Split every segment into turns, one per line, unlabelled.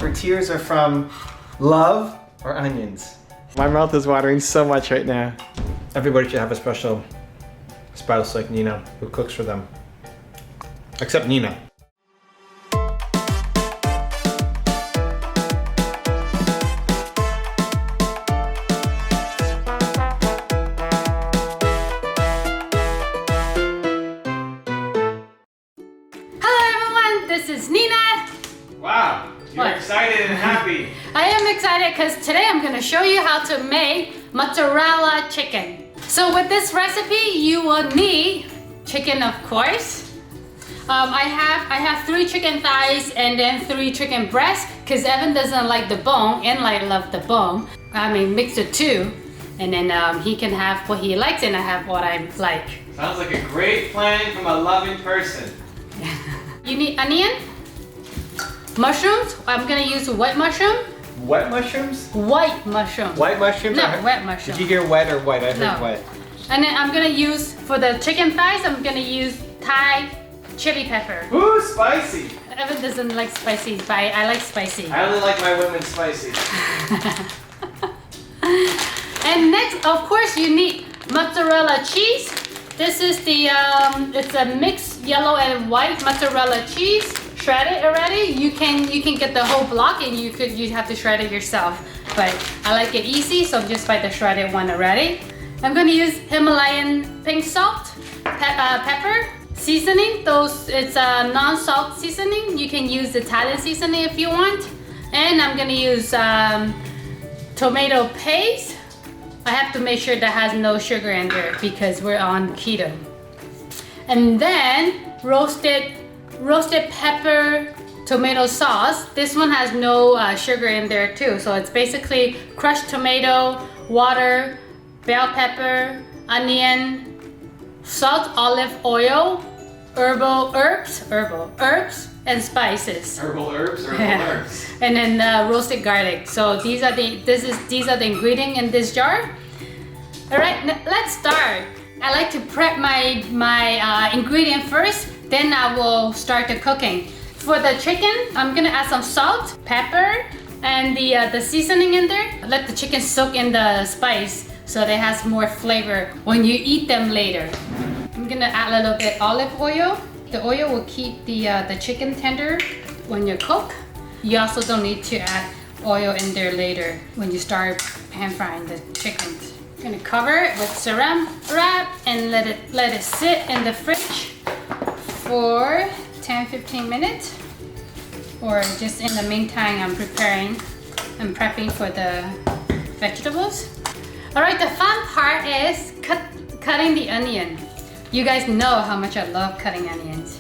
Your tears are from love or onions? My mouth is watering so much right now. Everybody should have a special spouse like Nina who cooks for them. Except Nina.
Hello everyone, this is Nina.
Wow, you're excited and happy.
I am excited because today I'm going to show you how to make mozzarella chicken. So with this recipe, you will need chicken, of course. I have 3 chicken thighs and then 3 chicken breasts because Evan doesn't like the bone and I love the bone. I mean, mix the two, and then he can have what he likes and I have what I like.
Sounds like a great plan from a loving person.
You need onion, mushrooms. I'm gonna use white mushroom.
Wet mushrooms?
White mushroom.
White mushrooms?
No, wet mushroom.
Did you hear wet or white? I heard
No.
wet.
And then I'm gonna use, for the chicken thighs, I'm gonna use Thai chili pepper.
Ooh, spicy.
Evan doesn't like spicy, but I like spicy.
I only like my women spicy.
And next, of course, you need mozzarella cheese. This is the, it's a mixed yellow and white mozzarella cheese. Shredded already. You can get the whole block and you have to shred it yourself. But I like it easy, so just buy the shredded one already. I'm gonna use Himalayan pink salt, pepper, seasoning. It's a non-salt seasoning. You can use Italian seasoning if you want. And I'm gonna use tomato paste. I have to make sure that has no sugar in there because we're on keto. And then roasted pepper tomato sauce. This one has no sugar in there too. So it's basically crushed tomato, water, bell pepper, onion, salt, olive oil, herbs, and spices.
Herbal herbs.
And then roasted garlic. So these are the ingredients in this jar. All right, let's start. I like to prep my ingredient first, then I will start the cooking. For the chicken, I'm gonna add some salt, pepper, and the seasoning in there. Let the chicken soak in the spice so that it has more flavor when you eat them later. I'm gonna add a little bit olive oil. The oil will keep the chicken tender when you cook. You also don't need to add oil in there later when you start pan frying the chickens. I'm gonna cover it with saran wrap and let it sit in the fridge for 10-15 minutes. Or just in the meantime, I'm prepping for the vegetables. All right, the fun part is cutting the onion. You guys know how much I love cutting onions.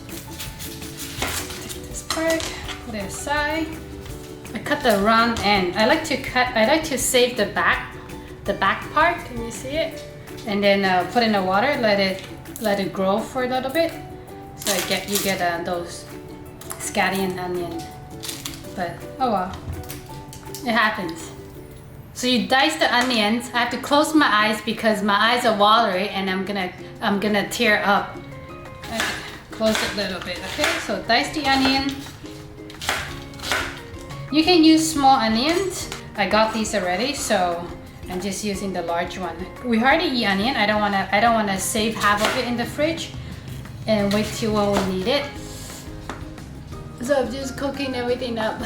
Take this part, put it aside. I cut the round end. I like to save the back part. Can you see it? And then put in the water, let it grow for a little bit. So you get those scallion onion. But oh well, it happens. So you dice the onions. I have to close my eyes because my eyes are watery and I'm gonna tear up. Close it a little bit, okay? So dice the onion. You can use small onions. I got these already, so I'm just using the large one. We hardly eat onion. I don't wanna save half of it in the fridge and wait till when we need it. So I'm just cooking everything up.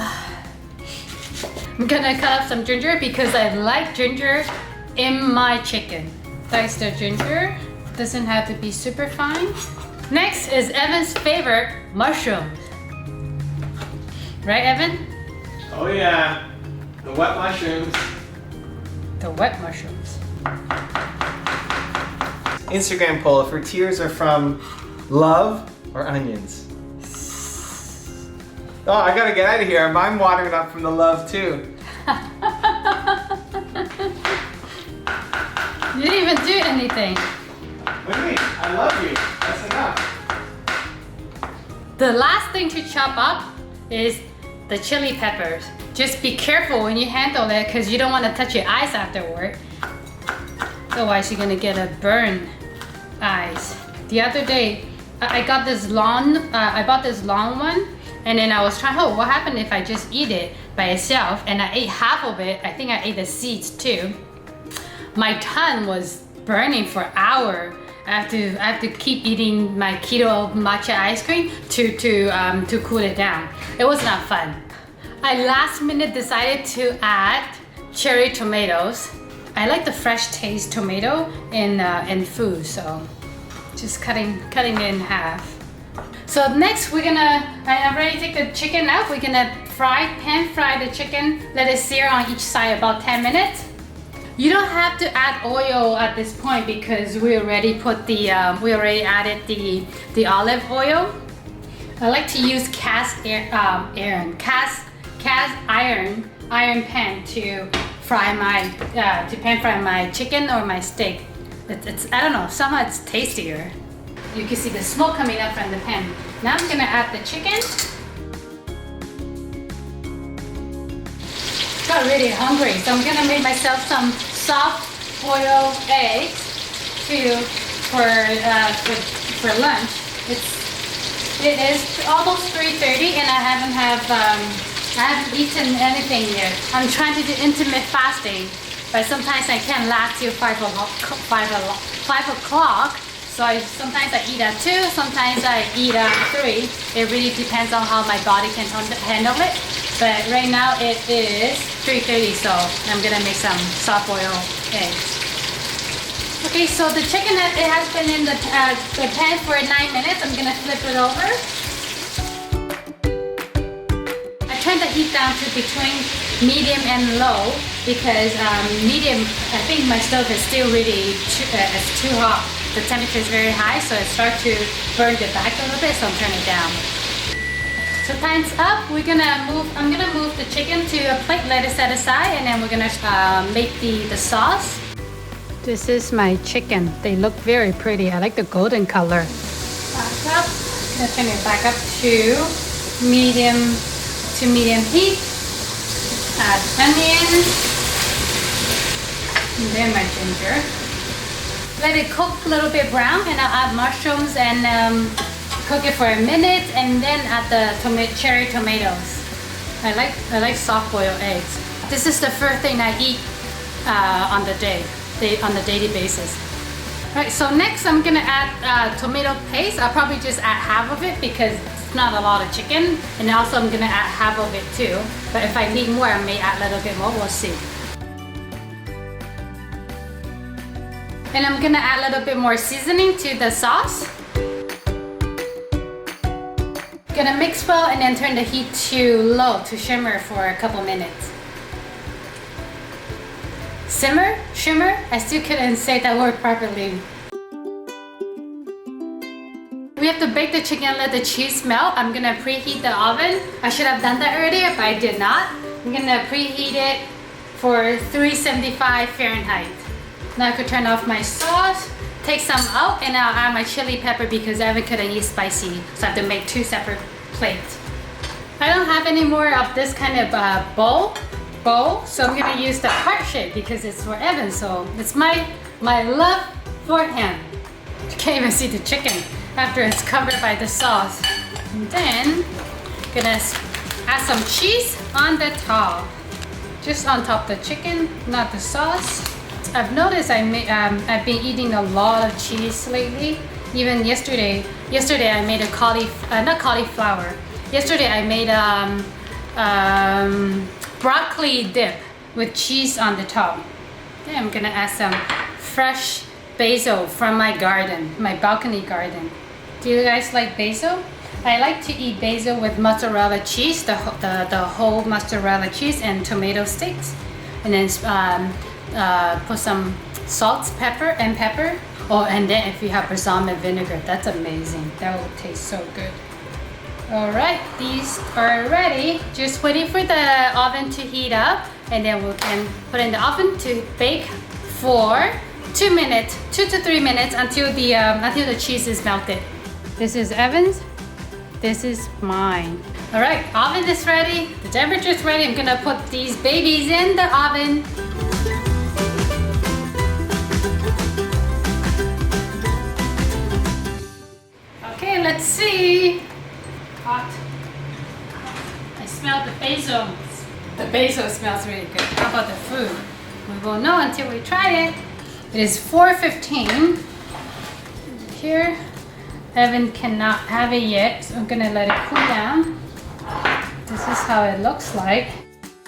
I'm gonna cut up some ginger because I like ginger in my chicken. Dice the ginger. Doesn't have to be super fine. Next is Evan's favorite, mushrooms. Right, Evan?
Oh yeah, the wet mushrooms.
The wet mushrooms.
Instagram poll, if your tears are from love or onions? Oh, I gotta get out of here. I'm watering up from the love too.
You didn't even do anything.
What do you mean? I love you. That's enough.
The last thing to chop up is the chili peppers. Just be careful when you handle it because you don't want to touch your eyes afterward. Otherwise you're gonna get a burn eyes. The other day, I bought this long one And then I was trying, oh, what happened if I just eat it by itself? And I ate half of it. I think I ate the seeds too. My tongue was burning for an hour. I have to keep eating my keto matcha ice cream to cool it down. It was not fun. I last minute decided to add cherry tomatoes. I like the fresh taste tomato in food, so just cutting it in half. So next we're gonna, I already take the chicken out. We're gonna pan fry the chicken. Let it sear on each side about 10 minutes. You don't have to add oil at this point because we already put we already added the olive oil. I like to use cast iron pan to pan fry my chicken or my steak. It's I don't know, somehow it's tastier. You can see the smoke coming up from the pan. Now I'm gonna add the chicken. Got really hungry, so I'm gonna make myself some soft boiled eggs for lunch. It is almost 3:30 and I haven't eaten anything yet. I'm trying to do intermittent fasting, but sometimes I can't last till 5 o'clock. So sometimes I eat at 2, sometimes I eat at 3. It really depends on how my body can handle it. But right now it is 3:30, so I'm gonna make some soft boiled eggs. Okay, so the chicken it has been in the pan for 9 minutes. I'm gonna flip it over. I turn the heat down to between medium and low because medium, I think my stove is still really it's too hot. The temperature is very high, so it starts to burn the back a little bit, so I'm turning it down. So time's up. I'm gonna move the chicken to a plate, let it set aside, and then we're gonna make the sauce. This is my chicken. They look very pretty. I like the golden color. Back up. I'm gonna turn it back up to medium heat. Add onion. And then my ginger. Let it cook a little bit brown, and I'll add mushrooms and cook it for a minute, and then add the cherry tomatoes. I like soft boiled eggs. This is the first thing I eat on the daily basis. Right. So next I'm gonna add tomato paste. I'll probably just add half of it because it's not a lot of chicken, and also I'm gonna add half of it too. But if I need more, I may add a little bit more. We'll see. And I'm gonna add a little bit more seasoning to the sauce. Gonna mix well and then turn the heat to low to shimmer for a couple minutes. Shimmer? I still couldn't say that word properly. We have to bake the chicken and let the cheese melt. I'm gonna preheat the oven. I should have done that earlier, but I did not. I'm gonna preheat it for 375 Fahrenheit. Now I could turn off my sauce, take some out, and I'll add my chili pepper because Evan couldn't eat spicy, so I have to make 2 separate plates. I don't have any more of this kind of bowl, so I'm gonna use the heart shape because it's for Evan, so it's my love for him. You can't even see the chicken after it's covered by the sauce. And then, gonna add some cheese on the top. Just on top of the chicken, not the sauce. I've noticed I've been eating a lot of cheese lately. Even yesterday I made not cauliflower. Yesterday I made broccoli dip with cheese on the top. Then I'm gonna add some fresh basil from my garden, my balcony garden. Do you guys like basil? I like to eat basil with mozzarella cheese, the whole mozzarella cheese and tomato sticks, and then put some salt, pepper. Oh, and then if you have balsamic vinegar, that's amazing. That will taste so good. All right, these are ready. Just waiting for the oven to heat up, and then we can put in the oven to bake for 2 to 3 minutes until the cheese is melted. This is Evan's. This is mine. All right, oven is ready. The temperature is ready. I'm gonna put these babies in the oven. Okay, let's see. Hot. smell the basil. The basil smells really good. How about the food? We won't know until we try it. It is 4:15. Here, Evan cannot have it yet, so I'm gonna let it cool down. This is how it looks like.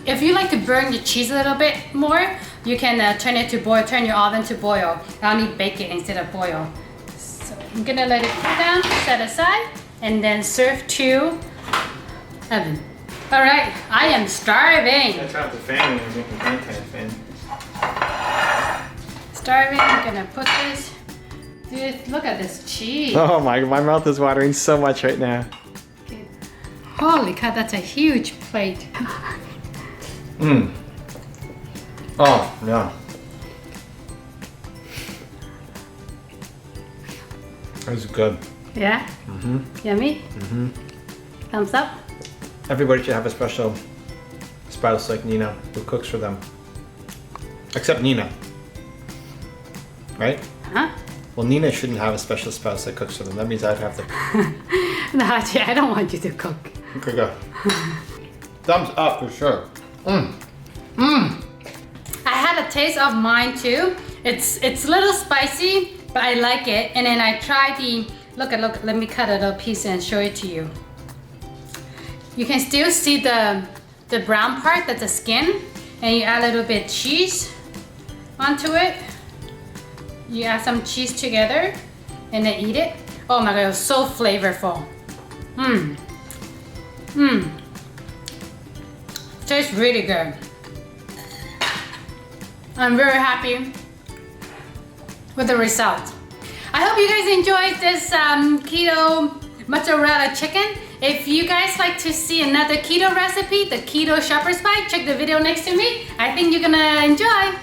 If you like to burn your cheese a little bit more, you can turn it to boil, turn your oven to boil. I'll need bake it instead of boil. So I'm gonna let it cool down, set aside, and then serve to Evan. All right, I am starving.
I turn off the fan when you're making content, fan.
Starving, I'm gonna put this. Dude, look at this cheese.
Oh my mouth is watering so much right now.
Okay. Holy cow, that's a huge plate.
Mmm. Oh, yeah. That's good.
Yeah?
Mm-hmm.
Yummy?
Mm-hmm.
Thumbs up?
Everybody should have a special spouse like Nina who cooks for them. Except Nina. Right?
Huh?
Well, Nina shouldn't have a special spouse that cooks for them. That means I'd have to.
No, actually, I don't want you to cook.
Okay, go. Thumbs up for sure. Mmm. Mmm.
I had a taste of mine too. It's a little spicy, but I like it. And then I tried the, look, let me cut a little piece and show it to you. You can still see the brown part, that's the skin. And you add a little bit cheese onto it. You add some cheese together and then eat it. Oh my god, it was so flavorful. Mmm. Mmm. Tastes really good. I'm very happy with the result. I hope you guys enjoyed this keto mozzarella chicken. If you guys like to see another keto recipe, the keto shepherd's pie, check the video next to me. I think you're gonna enjoy.